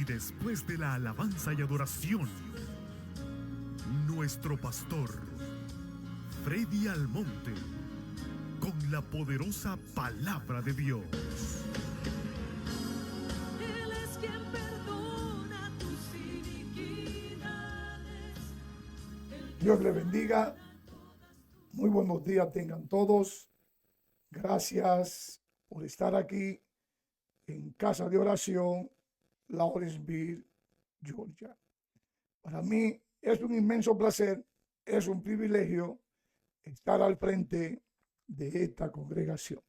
después de la alabanza y adoración, nuestro pastor, Freddy Almonte, con la poderosa palabra de Dios. Él es quien perdona tus iniquidades. Dios le bendiga. Muy buenos días tengan todos. Gracias por estar aquí en Casa de Oración, Lawrenceville, Georgia. Para mí es un inmenso placer, es un privilegio estar al frente de esta congregación.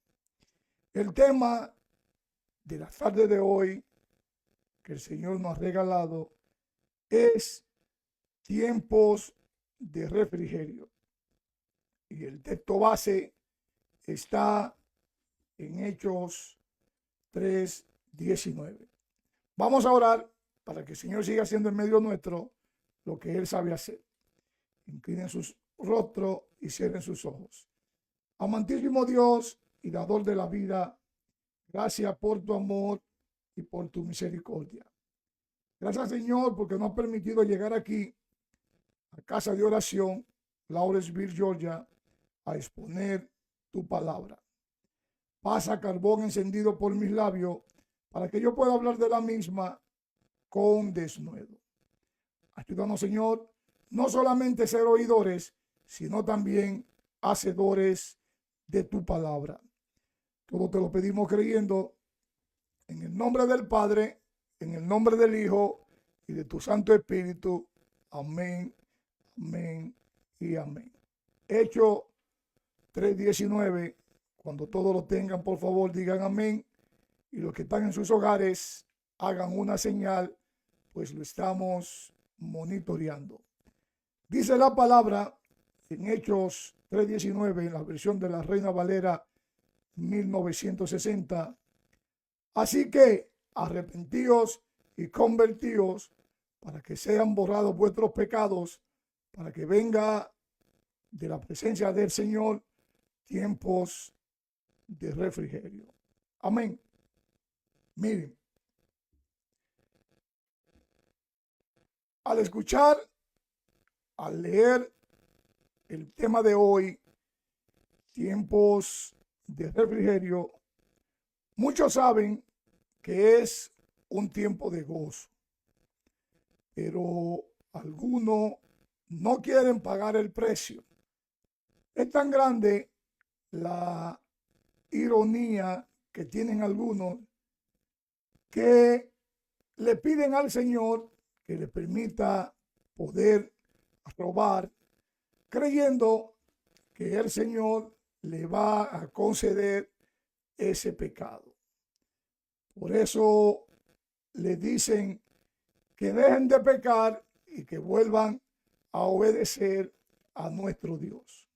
El tema de la tarde de hoy que el Señor nos ha regalado es tiempos de refrigerio. Y el texto base está en Hechos 3:19. Vamos a orar para que el Señor siga haciendo en medio nuestro lo que Él sabe hacer. Inclinen sus rostros y cierren sus ojos. Amantísimo Dios y dador de la vida, gracias por tu amor y por tu misericordia. Gracias, Señor, porque nos has permitido llegar aquí a Casa de Oración, Lawrenceville, Georgia, a exponer tu palabra. Pasa carbón encendido por mis labios para que yo pueda hablar de la misma con denuedo. Ayúdanos, Señor, no solamente ser oidores, sino también hacedores de tu palabra. Todo te lo pedimos creyendo en el nombre del Padre, en el nombre del Hijo y de tu Santo Espíritu. Amén, amén y amén. Hechos 3:19. Cuando todos lo tengan, por favor, digan amén. Y los que están en sus hogares, hagan una señal, pues lo estamos monitoreando. Dice la palabra en Hechos 3:19, en la versión de la Reina Valera 1960. Así que arrepentíos y convertíos para que sean borrados vuestros pecados, para que venga de la presencia del Señor tiempos de refrigerio. Amén. Miren, al escuchar, al leer el tema de hoy, tiempos de refrigerio, muchos saben que es un tiempo de gozo, pero algunos no quieren pagar el precio. Es tan grande la ironía que tienen algunos que le piden al Señor que le permita poder robar, creyendo que el Señor le va a conceder ese pecado. Por eso le dicen que dejen de pecar y que vuelvan a obedecer a nuestro Dios.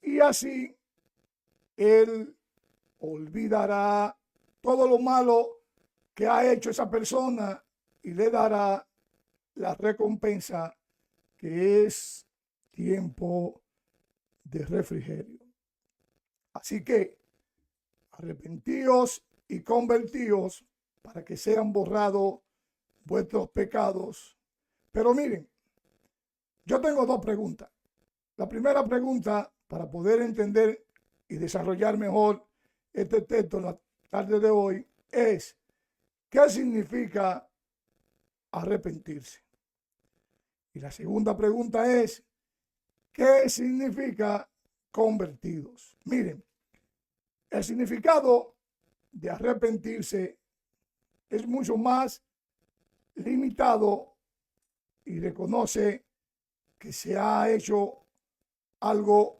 Y así Él olvidará todo lo malo que ha hecho esa persona y le dará la recompensa que es tiempo de refrigerio. Así que arrepentíos y convertíos para que sean borrados vuestros pecados. Pero miren, yo tengo dos preguntas. La primera pregunta, para poder entender y desarrollar mejor este texto en la tarde de hoy, es: ¿qué significa arrepentirse? Y la segunda pregunta es: ¿qué significa convertidos? Miren, el significado de arrepentirse es mucho más limitado y reconoce que se ha hecho algo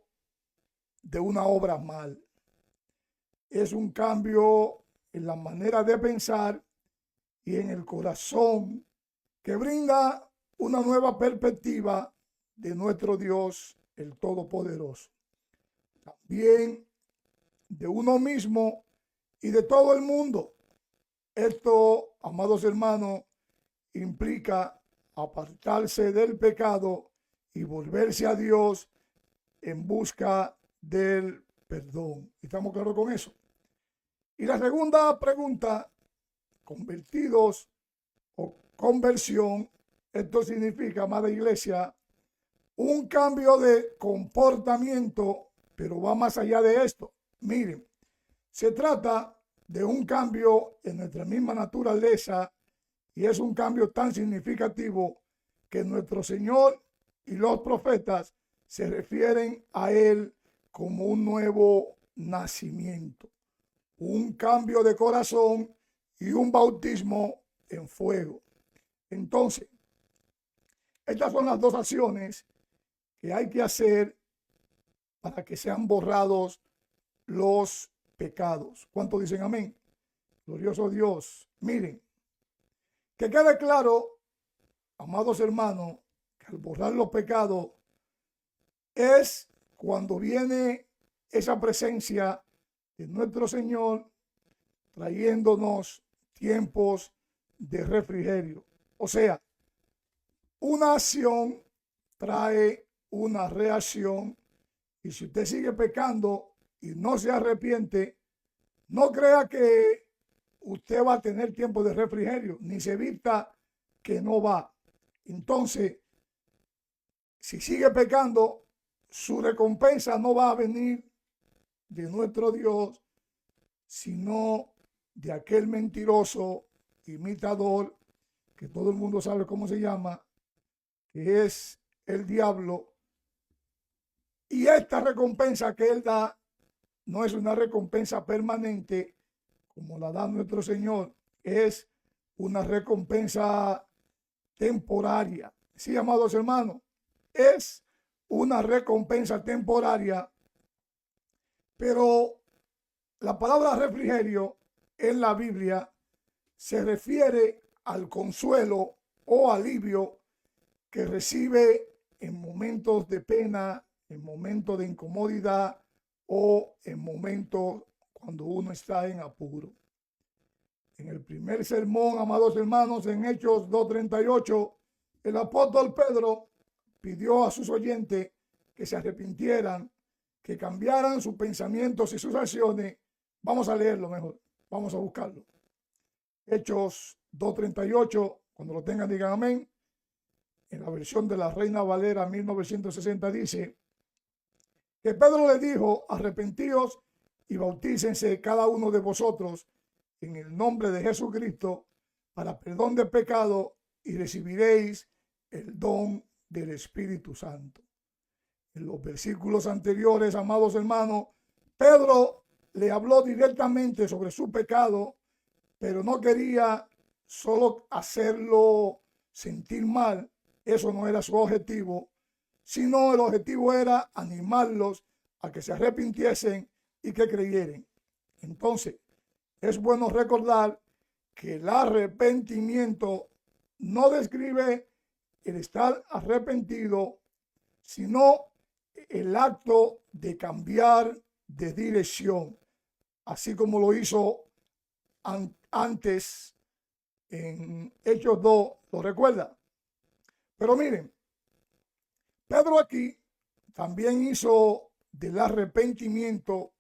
de una obra mal. Es un cambio en la manera de pensar y en el corazón que brinda una nueva perspectiva de nuestro Dios, el Todopoderoso. También de uno mismo y de todo el mundo. Esto, amados hermanos, implica apartarse del pecado y volverse a Dios en busca del perdón. ¿Estamos claros con eso? Y la segunda pregunta, convertidos, o conversión. Esto significa, amada iglesia, un cambio de comportamiento, pero va más allá de esto. Miren, se trata de un cambio en nuestra misma naturaleza y es un cambio tan significativo que nuestro Señor y los profetas se refieren a él como un nuevo nacimiento, un cambio de corazón y un bautismo en fuego. Entonces, estas son las dos acciones que hay que hacer para que sean borrados los pecados. ¿Cuántos dicen amén? Glorioso Dios. Miren, que quede claro, amados hermanos, que al borrar los pecados es cuando viene esa presencia de nuestro Señor trayéndonos tiempos de refrigerio. O sea, una acción trae una reacción, y si usted sigue pecando y no se arrepiente, no crea que usted va a tener tiempo de refrigerio, ni se evita que no va. Entonces, si sigue pecando, su recompensa no va a venir de nuestro Dios, sino de aquel mentiroso imitador, que todo el mundo sabe cómo se llama, que es el diablo. Y esta recompensa que él da no es una recompensa permanente como la da nuestro Señor, es una recompensa temporaria. Sí, amados hermanos, es una recompensa temporaria, pero la palabra refrigerio en la Biblia se refiere al consuelo o alivio que recibe en momentos de pena, en momentos de incomodidad o en momentos cuando uno está en apuro. En el primer sermón, amados hermanos, en Hechos 2:38, el apóstol Pedro pidió a sus oyentes que se arrepintieran, que cambiaran sus pensamientos y sus acciones. Vamos a leerlo mejor, vamos a buscarlo. Hechos 2:38, cuando lo tengan digan amén. En la versión de la Reina Valera 1960 dice que Pedro le dijo: arrepentíos y bautícense cada uno de vosotros en el nombre de Jesucristo para perdón de pecado y recibiréis el don del Espíritu Santo. En los versículos anteriores, amados hermanos, Pedro le habló directamente sobre su pecado, pero no quería solo hacerlo sentir mal. Eso no era su objetivo, sino el objetivo era animarlos a que se arrepintiesen y que creyeran. Entonces, es bueno recordar que el arrepentimiento no describe el estar arrepentido, sino el acto de cambiar de dirección, así como lo hizo antes en Hechos 2, ¿lo recuerda? Pero miren, Pedro aquí también hizo del arrepentimiento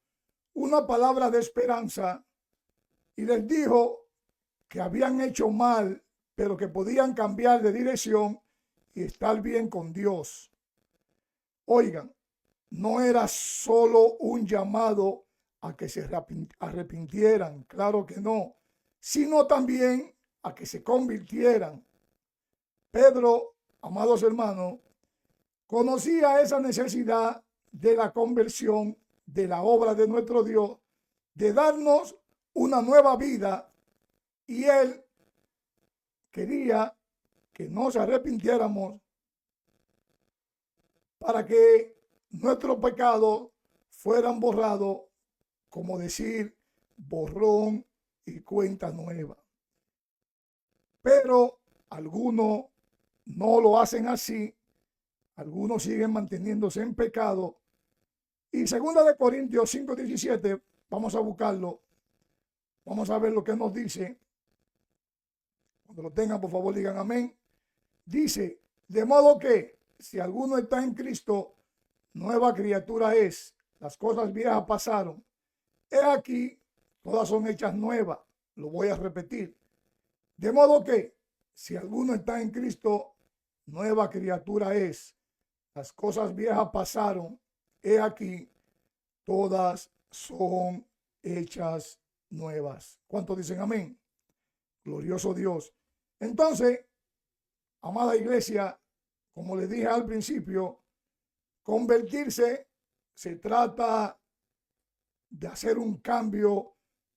una palabra de esperanza y les dijo que habían hecho mal, pero que podían cambiar de dirección y estar bien con Dios. Oigan, no era solo un llamado a que se arrepintieran, claro que no, sino también a que se convirtieran. Pedro, amados hermanos, conocía esa necesidad de la conversión, de la obra de nuestro Dios, de darnos una nueva vida, y él quería que nos arrepintiéramos para que nuestros pecados fueran borrados, como decir, borrón y cuenta nueva. Pero algunos no lo hacen así, algunos siguen manteniéndose en pecado. Y 2 Corintios 5:17, vamos a buscarlo, vamos a ver lo que nos dice. Cuando lo tengan, por favor, digan amén. Dice: de modo que si alguno está en Cristo, nueva criatura es. Las cosas viejas pasaron. He aquí, todas son hechas nuevas. Lo voy a repetir. De modo que si alguno está en Cristo, nueva criatura es. Las cosas viejas pasaron, he aquí, todas son hechas nuevas. ¿Cuántos dicen amén? Glorioso Dios. Entonces, amada iglesia, como les dije al principio, convertirse se trata de hacer un cambio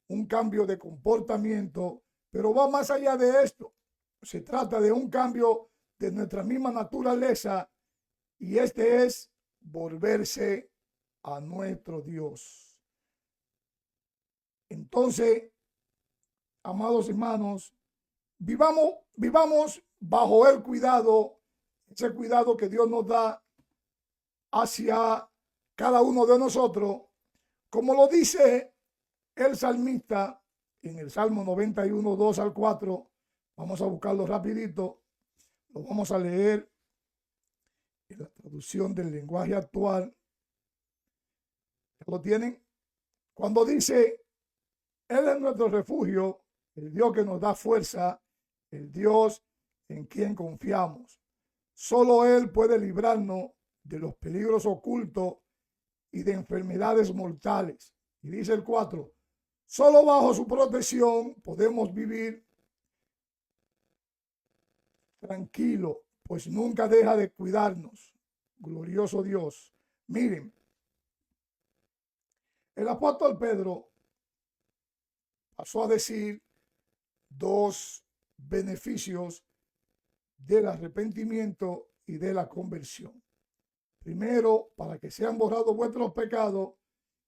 de comportamiento, pero va más allá de esto. Se trata de un cambio de nuestra misma naturaleza y este es volverse a nuestro Dios. Entonces, amados hermanos, vivamos bajo el cuidado, ese cuidado que Dios nos da hacia cada uno de nosotros, como lo dice el salmista en el Salmo 91, 2 al 4. Vamos a buscarlo rapidito, lo vamos a leer en la traducción del lenguaje actual. ¿Lo tienen? Cuando dice, Él es nuestro refugio, el Dios que nos da fuerza, el Dios en quien confiamos. Solo Él puede librarnos de los peligros ocultos y de enfermedades mortales. Y dice el 4, solo bajo su protección podemos vivir tranquilo, pues nunca deja de cuidarnos. Glorioso Dios. Miren, el apóstol Pedro pasó a decir dos beneficios del arrepentimiento y de la conversión. Primero, para que sean borrados vuestros pecados,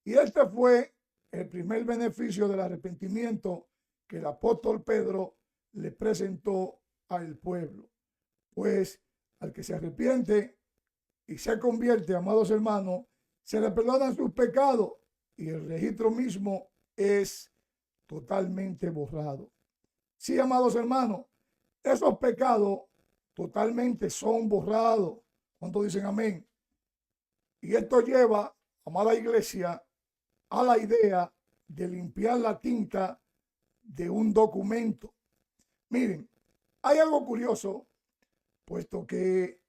y este fue el primer beneficio del arrepentimiento que el apóstol Pedro le presentó al pueblo. Pues al que se arrepiente y se convierte, amados hermanos, se le perdonan sus pecados y el registro mismo es totalmente borrado. Sí, amados hermanos, esos pecados totalmente son borrados. ¿Cuántos dicen amén? Y esto lleva, amada iglesia, a la idea de limpiar la tinta de un documento. Miren, hay algo curioso, puesto que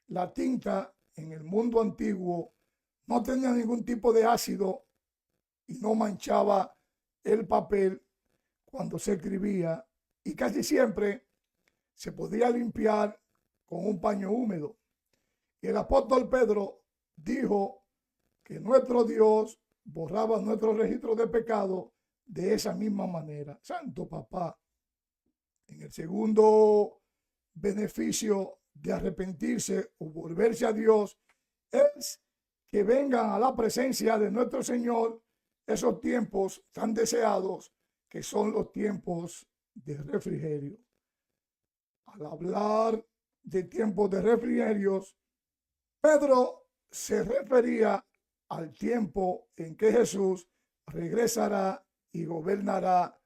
la tinta en el mundo antiguo no tenía ningún tipo de ácido y no manchaba el papel cuando se escribía, y casi siempre se podía limpiar con un paño húmedo. Y el apóstol Pedro dijo que nuestro Dios borraba nuestros registros de pecado de esa misma manera. Santo papá. En el segundo beneficio de arrepentirse o volverse a Dios es que vengan a la presencia de nuestro Señor esos tiempos tan deseados que son los tiempos de refrigerio. Al hablar de tiempos de refrigerios, Pedro se refería al tiempo en que Jesús regresará y gobernará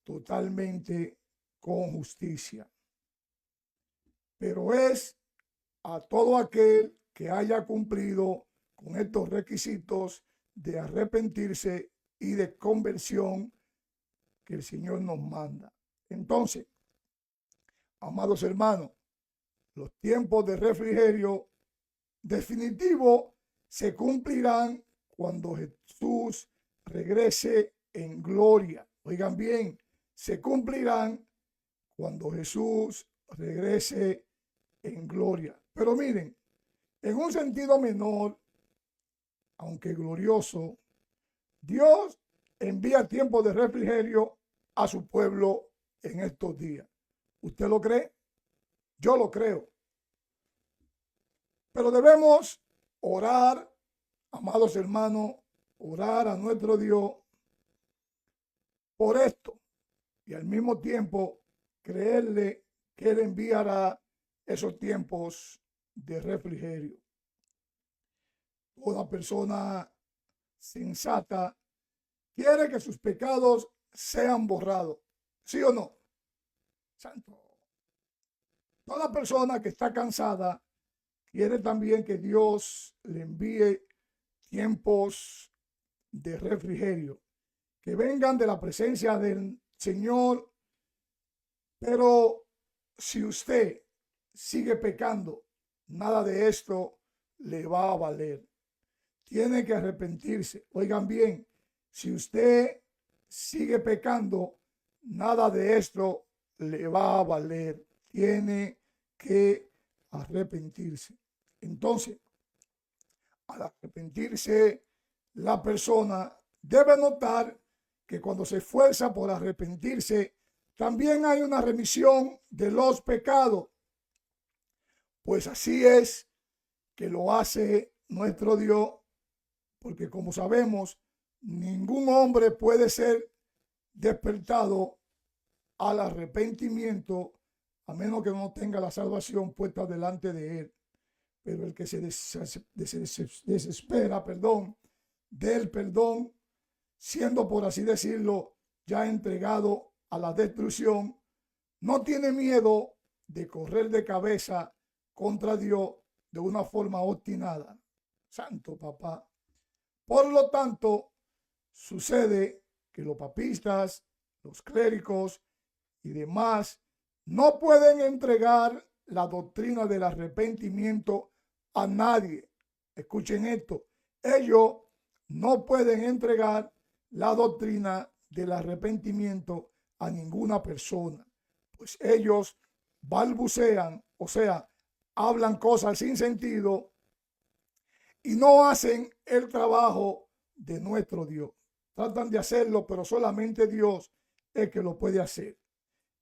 totalmente con justicia. Pero es a todo aquel que haya cumplido con estos requisitos de arrepentirse y de conversión que el Señor nos manda. Entonces, amados hermanos, los tiempos de refrigerio definitivo se cumplirán cuando Jesús regrese en gloria. Oigan bien, se cumplirán cuando Jesús regrese en gloria. Pero miren, en un sentido menor, aunque glorioso, Dios envía tiempo de refrigerio a su pueblo en estos días. ¿Usted lo cree? Yo lo creo. Pero debemos orar, amados hermanos, orar a nuestro Dios por esto y al mismo tiempo creerle que Él enviará esos tiempos de refrigerio. Toda persona sensata quiere que sus pecados sean borrados. ¿Sí o no? Santo. Toda persona que está cansada quiere también que Dios le envíe tiempos de refrigerio, que vengan de la presencia del Señor, pero si usted sigue pecando, nada de esto le va a valer. Tiene que arrepentirse. Oigan bien, si usted sigue pecando, nada de esto le va a valer. Tiene que arrepentirse. Entonces, al arrepentirse, la persona debe notar que cuando se esfuerza por arrepentirse, también hay una remisión de los pecados. Pues así es que lo hace nuestro Dios, porque como sabemos, ningún hombre puede ser despertado al arrepentimiento a menos que no tenga la salvación puesta delante de él. Pero el que se desespera, del perdón, siendo por así decirlo ya entregado a la destrucción, no tiene miedo de correr de cabeza contra Dios de una forma obstinada. Santo papá. Por lo tanto, sucede que los papistas, los clérigos y demás no pueden entregar la doctrina del arrepentimiento a nadie. Escuchen esto. Ellos no pueden entregar la doctrina del arrepentimiento a ninguna persona, pues ellos balbucean, o sea, hablan cosas sin sentido y no hacen el trabajo de nuestro Dios. Tratan de hacerlo, pero solamente Dios es que lo puede hacer.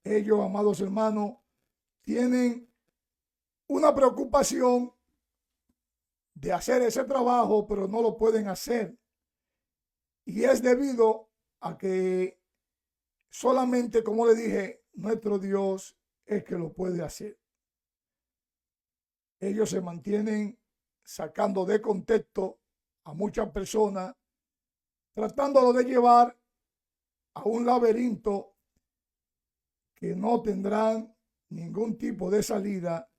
Ellos, amados hermanos, tienen una preocupación de hacer ese trabajo, pero no lo pueden hacer. Y es debido a que solamente, como le dije, nuestro Dios es que lo puede hacer. Ellos se mantienen sacando de contexto a muchas personas, tratándolo de llevar a un laberinto que no tendrán ningún tipo de salida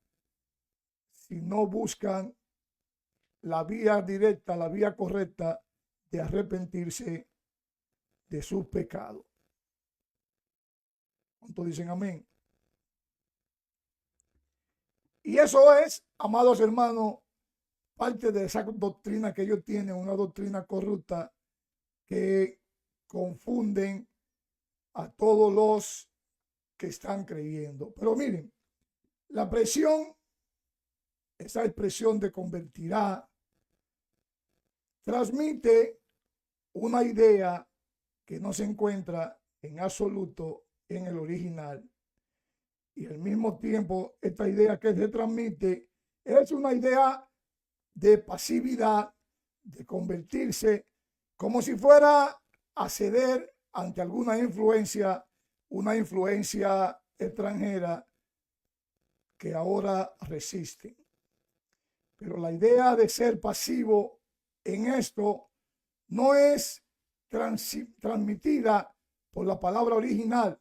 si no buscan la vía directa, la vía correcta de arrepentirse de sus pecados. ¿Cuántos dicen amén? Y eso es, amados hermanos, parte de esa doctrina que ellos tienen, una doctrina corrupta que confunden a todos los que están creyendo. Pero miren, la presión, esa expresión de convertirá, transmite una idea que no se encuentra en absoluto en el original. Y al mismo tiempo, esta idea que se transmite es una idea de pasividad, de convertirse como si fuera a ceder ante alguna influencia, una influencia extranjera que ahora resiste. Pero la idea de ser pasivo en esto no es transmitida por la palabra original.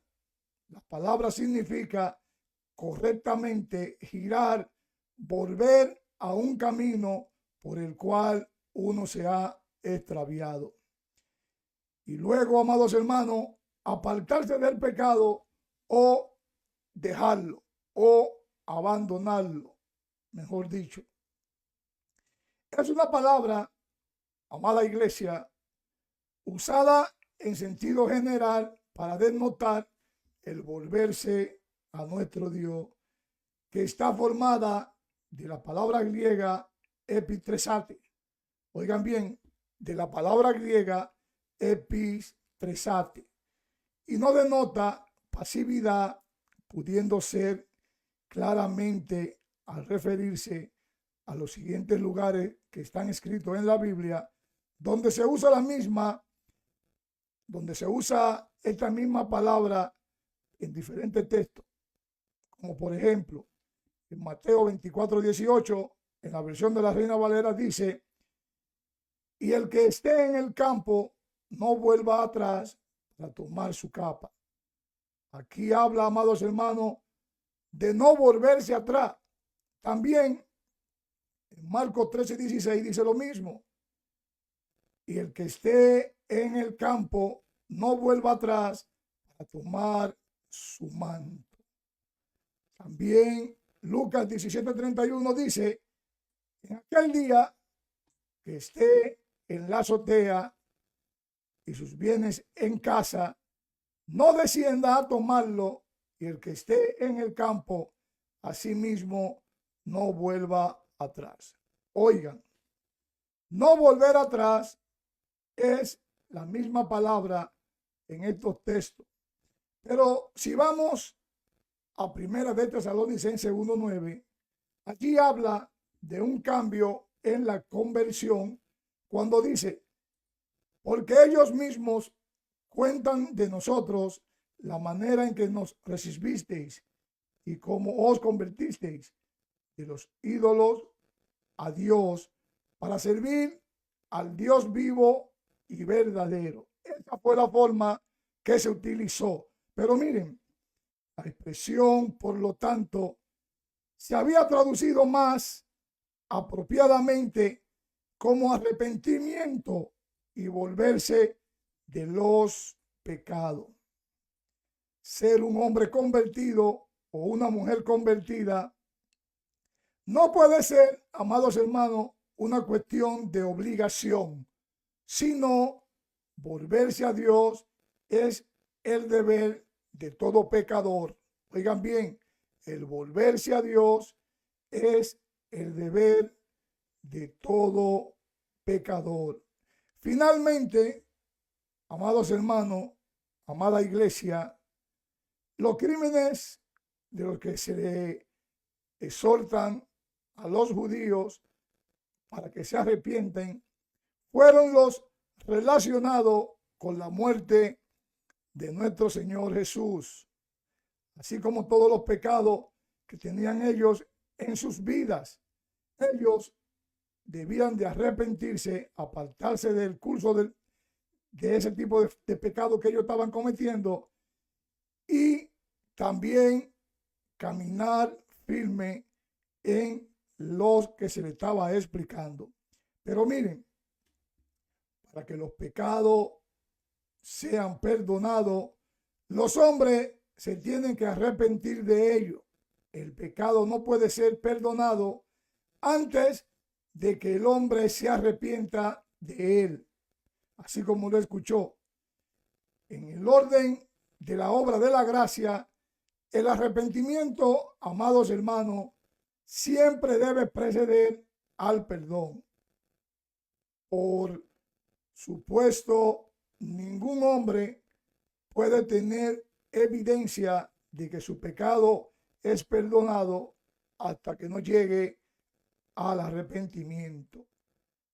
La palabra significa correctamente girar, volver a un camino por el cual uno se ha extraviado. Y luego, amados hermanos, apartarse del pecado o dejarlo o abandonarlo, mejor dicho. Es una palabra, amada iglesia, usada en sentido general para denotar el volverse a nuestro Dios, que está formada de la palabra griega epitresate. Oigan bien, de la palabra griega epitresate. Y no denota pasividad, pudiendo ser claramente al referirse a los siguientes lugares que están escritos en la Biblia, donde se usa esta misma palabra en diferentes textos, como por ejemplo en Mateo 24:18, en la versión de la Reina Valera dice: y el que esté en el campo no vuelva atrás para tomar su capa. Aquí habla, amados hermanos, de no volverse atrás. También en Marcos 13:16 dice lo mismo: y el que esté en el campo no vuelva atrás para tomar su manto. También Lucas 17:31 dice, en aquel día que esté en la azotea y sus bienes en casa, no descienda a tomarlo, y el que esté en el campo, asimismo no vuelva atrás. Oigan, no volver atrás es la misma palabra en estos textos. Pero si vamos a Primera de Tesalonicenses 1:9, aquí habla de un cambio en la conversión cuando dice, porque ellos mismos cuentan de nosotros la manera en que nos recibisteis y cómo os convertisteis de los ídolos a Dios para servir al Dios vivo y verdadero. Esa fue la forma que se utilizó. Pero miren, la expresión, por lo tanto, se había traducido más apropiadamente como arrepentimiento y volverse de los pecados. Ser un hombre convertido o una mujer convertida no puede ser, amados hermanos, una cuestión de obligación, sino volverse a Dios es el deber de todo pecador. Oigan bien, el volverse a Dios es el deber de todo pecador. Finalmente, amados hermanos, amada iglesia, los crímenes de los que se le exhortan a los judíos para que se arrepienten fueron los relacionados con la muerte de nuestro Señor Jesús, así como todos los pecados que tenían ellos en sus vidas. Ellos debían de arrepentirse, apartarse del curso de ese tipo de pecado que ellos estaban cometiendo y también caminar firme en los que se le estaba explicando. Pero miren, para que los pecados sean perdonados, los hombres se tienen que arrepentir de ello. El pecado no puede ser perdonado antes de que el hombre se arrepienta de él. Así como lo escuchó. En el orden de la obra de la gracia, el arrepentimiento, amados hermanos, siempre debe preceder al perdón. Por supuesto, ningún hombre puede tener evidencia de que su pecado es perdonado hasta que no llegue al arrepentimiento.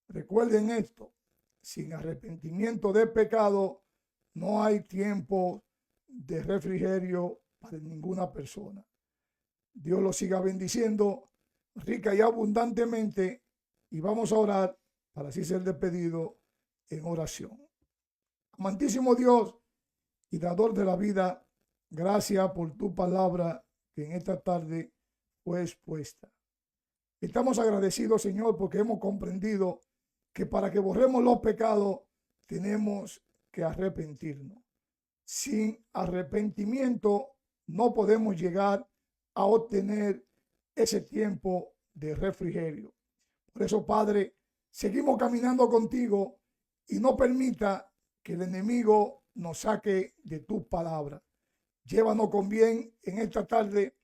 Recuerden esto, sin arrepentimiento de pecado no hay tiempo de refrigerio para ninguna persona. Dios los siga bendiciendo rica y abundantemente y vamos a orar para así ser despedido en oración. Amantísimo Dios y dador de la vida, gracias por tu palabra que en esta tarde fue expuesta. Estamos agradecidos, Señor, porque hemos comprendido que para que borremos los pecados tenemos que arrepentirnos. Sin arrepentimiento no podemos llegar a obtener ese tiempo de refrigerio. Por eso, Padre, seguimos caminando contigo y no permita que el enemigo nos saque de tus palabras. Llévanos con bien en esta tarde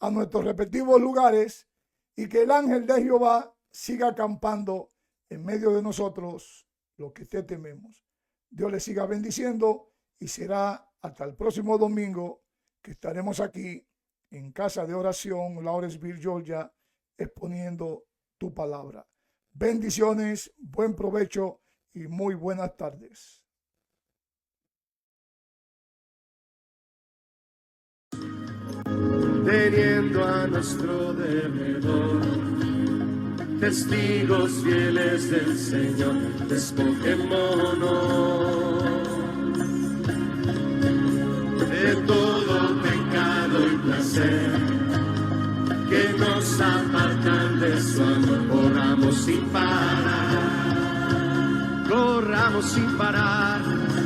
a nuestros respectivos lugares y que el ángel de Jehová siga acampando en medio de nosotros los que te tememos. Dios le siga bendiciendo y será hasta el próximo domingo que estaremos aquí en Casa de Oración, Lawrenceville, Georgia, exponiendo tu palabra. Bendiciones, buen provecho y muy buenas tardes. Teniendo a nuestro derredor testigos fieles del Señor, despojémonos de todo pecado y placer que nos apartan de su amor. Corramos sin parar,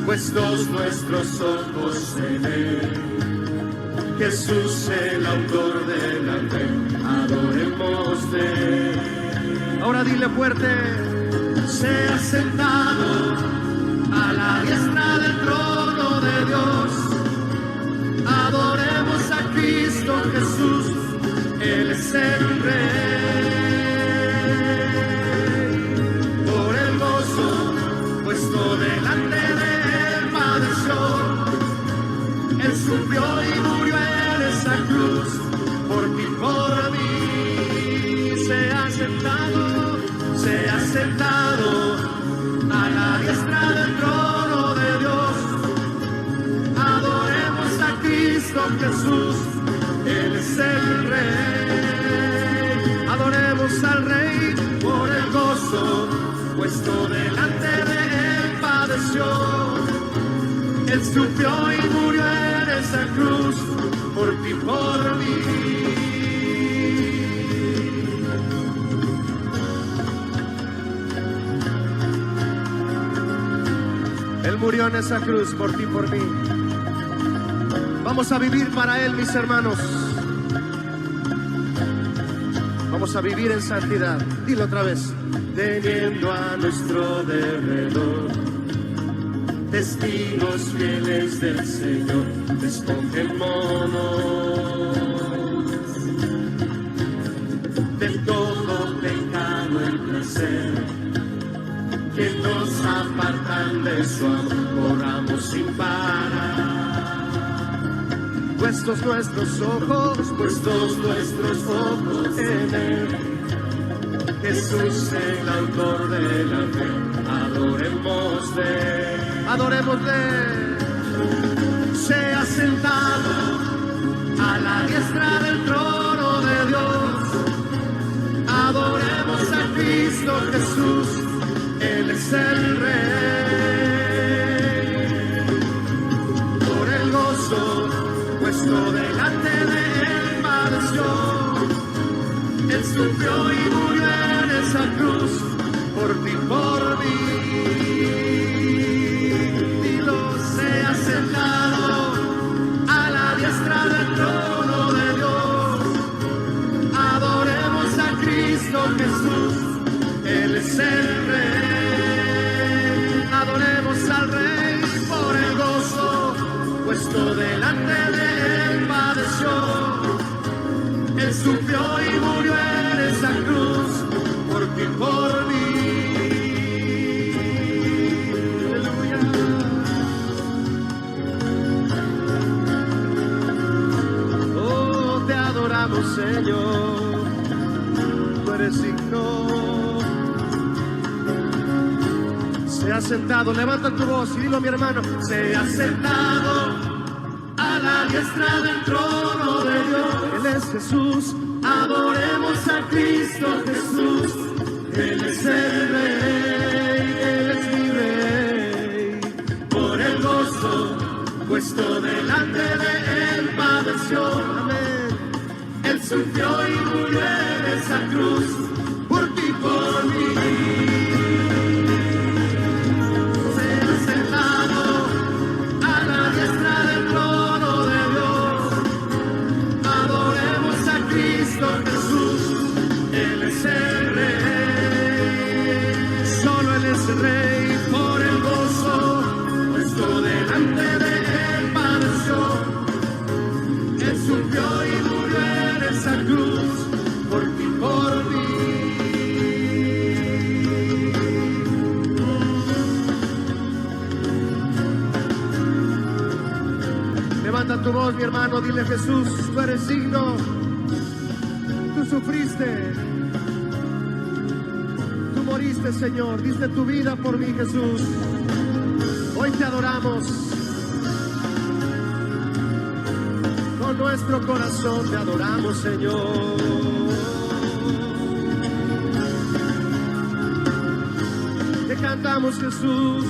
puestos nuestros ojos en Él. Jesús el autor de la fe, adorémosle. Ahora dile fuerte. Sea sentado a la diestra del trono de Dios. Adoremos a Cristo Jesús, Él es el Rey. Por el gozo puesto delante de Él padeció. Él sufrió y murió en esa cruz, por ti, por mí. Sea sentado a la diestra del trono de Dios. Adoremos a Cristo Jesús, Él es el Rey. Adoremos al Rey por el gozo puesto delante de Él padeció. Él sufrió y murió en esa cruz, por ti, por mí. Él murió en esa cruz por ti, por mí. Vamos a vivir para Él, mis hermanos. Vamos a vivir en santidad. Dilo otra vez. Teniendo a nuestro derredor testigos fieles del Señor, despojémonos de todo pecado y placer que nos apartan de su amor, corramos sin parar. Puestos nuestros ojos en Él, Jesús el autor de la fe, adorémosle. Sea sentado a la diestra del trono de Dios. Adoremos a Cristo Jesús, Él es el Rey. Por el gozo puesto delante de Él padeció. Él sufrió y murió en esa cruz, por ti, por mí. Dilo, sea sentado a la diestra del trono de Dios. Adoremos a Cristo Jesús, Él es el Rey. Adoremos al Rey por el gozo puesto delante de Él padeció. Él sufrió y murió en esa cruz, por ti, por mí. Aleluya. Oh, te adoramos, Señor. Tú eres digno. Sea sentado, levanta tu voz y dilo, mi hermano. Sea sentado a la diestra del trono de Dios. Él es Jesús. Adoremos a Cristo Jesús. Él es el Rey, Él es mi Rey. Por el gozo puesto delante de Él padeció. Amén. Él sufrió y murió en esa cruz, por ti, por mí. Sea sentado a la diestra del trono de Dios. Adoremos a Cristo Jesús, Él es el Rey. Solo Él es el Rey. Por el gozo puesto delante de Él padeció. Él sufrió y murió en esa cruz, por ti, por mí. Levanta tu voz, mi hermano, dile: Jesús, tú eres digno. Tú sufriste. Tú moriste, Señor. Diste tu vida por mí, Jesús. Hoy te adoramos. Con nuestro corazón te adoramos, Señor. Te cantamos, Jesús.